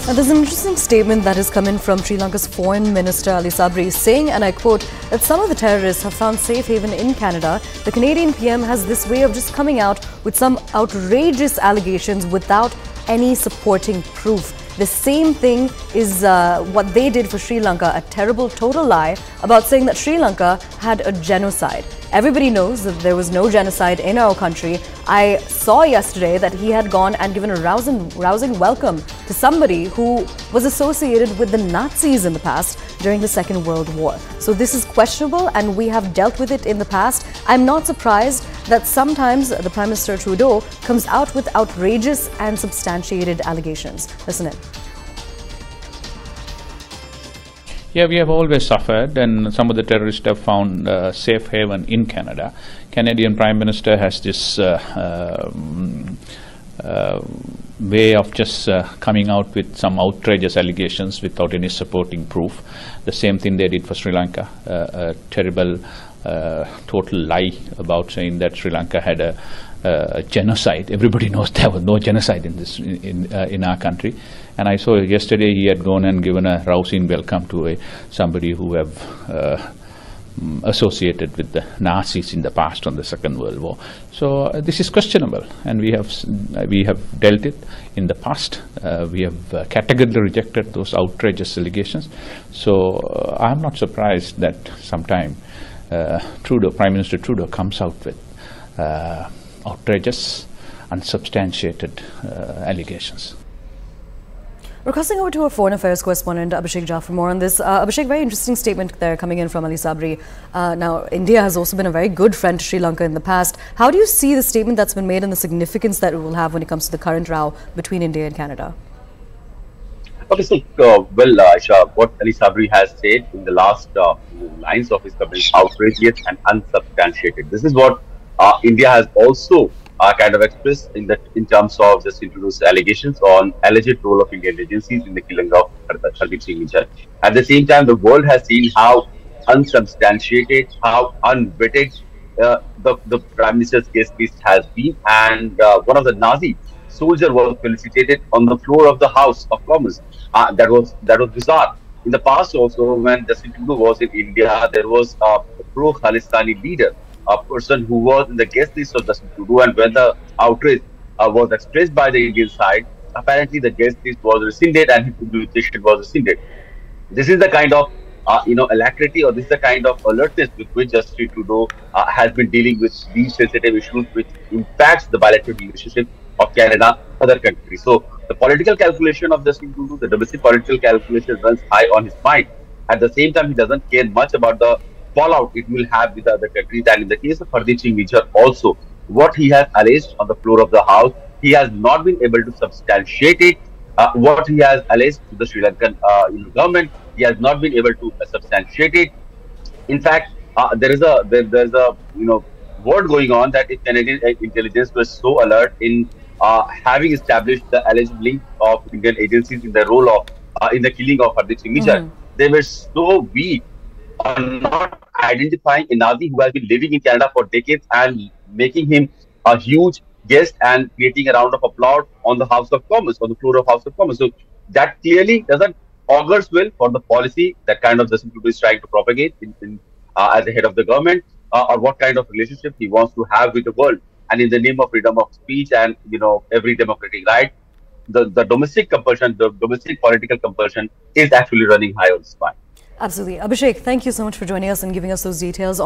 Now, there's an interesting statement that has come in from Sri Lanka's Foreign Minister Ali Sabry saying, and I quote, that some of the terrorists have found safe haven in Canada. The Canadian PM has this way of just coming out with some outrageous allegations without any supporting proof. The same thing is what they did for Sri Lanka, a terrible total lie about saying that Sri Lanka had a genocide. Everybody knows that there was no genocide in our country. I saw yesterday that he had gone and given a rousing welcome to somebody who was associated with the Nazis in the past during the Second World War. So this is questionable and we have dealt with it in the past. I'm not surprised that sometimes the Prime Minister Trudeau comes out with outrageous and substantiated allegations. Listen in. Yeah, we have always suffered, and some of the terrorists have found safe haven in Canada. Canadian Prime Minister has this way of just coming out with some outrageous allegations without any supporting proof. The same thing they did for Sri Lanka, a terrible, total lie about saying that Sri Lanka had a genocide. Everybody knows there was no genocide in our country. And I saw yesterday he had gone and given a rousing welcome to somebody who have associated with the Nazis in the past on the Second World War. So this is questionable, and we have dealt it in the past. We have categorically rejected those outrageous allegations. So I'm not surprised that sometime Trudeau, Prime Minister Trudeau, comes out with outrageous, unsubstantiated allegations. We're crossing over to our Foreign Affairs correspondent, Abhishek Jha, for more on this. Abhishek, very interesting statement there coming in from Ali Sabry. Now, India has also been a very good friend to Sri Lanka in the past. How do you see the statement that's been made and the significance that it will have when it comes to the current row between India and Canada? Okay, so, Aisha, what Ali Sabry has said in the last lines of his comment, outrageous and unsubstantiated. This is what India has also kind of expressed in terms of just introduced allegations on alleged role of Indian agencies in the killing of Hardeep Singh Nijjar. At the same time, the world has seen how unsubstantiated, how unvetted the Prime Minister's guest list has been, and one of the Nazi soldier was felicitated on the floor of the House of Commons. That was bizarre. In the past also, when Justin Trudeau was in India, there was a pro-Khalistani leader, a person who was in the guest list of Justin Trudeau, and when the outrage was expressed by the Indian side, apparently the guest list was rescinded and his invitation was rescinded. This is the kind of alacrity, or this is the kind of alertness with which Justin Trudeau has been dealing with these sensitive issues, which impacts the bilateral relationship of Canada and other countries. So the political calculation of Justin Trudeau, the domestic political calculation, runs high on his mind. At the same time, he doesn't care much about the fallout it will have with other countries. And in the case of Hardeep Singh Nijjar also, what he has alleged on the floor of the House, he has not been able to substantiate it. What he has alleged to the Sri Lankan government, he has not been able to substantiate it. In fact, there's a word going on that if Canadian intelligence was so alert in having established the alleged link of Indian agencies in the role of in the killing of Hardeep Singh Nijjar, they were so weak on not identifying a Nazi who has been living in Canada for decades and making him a huge guest and creating a round of applause on the House of Commons, on the floor of House of Commons. So that clearly doesn't augurs well for the policy that kind of Justin Trudeau is trying to propagate as the head of the government, or what kind of relationship he wants to have with the world. And in the name of freedom of speech and every democratic right, the domestic compulsion, the domestic political compulsion is actually running high on the spine. Absolutely. Abhishek, thank you so much for joining us and giving us those details.